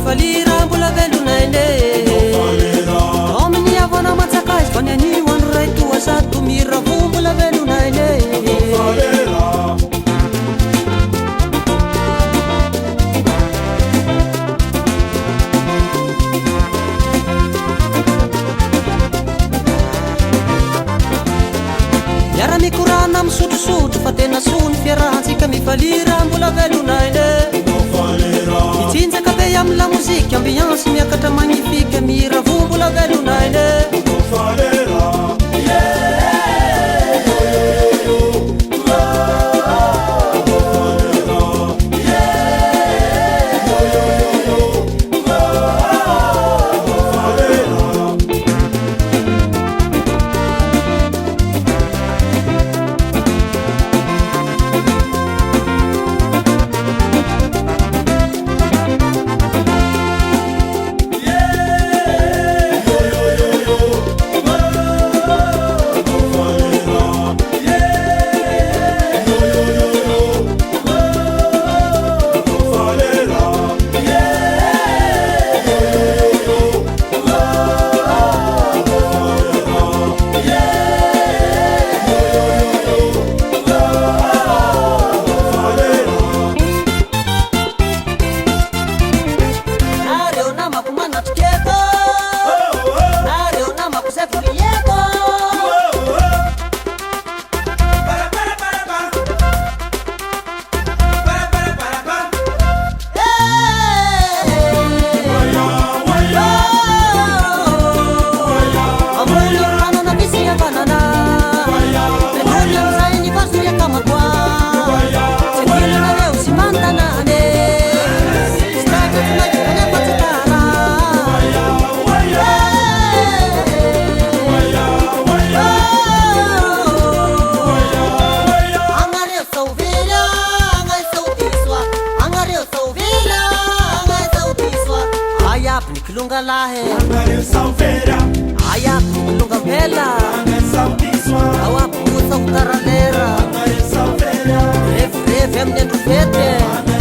falira mbola velonayne ominy avana matsakazy fany anio andro ray toa zato miravo mbola velonayne miara mikorana misotrosotro fa tena sony fiarahantsika mifalira mbola velonayne mitsinjaka be amy la mozika ambiance miakatra magnifika miravo mbola velonayne Lahe angare salveira aya lunga bela angare saltiswa awa puta utaralera angare salveira ref ref em dentro fete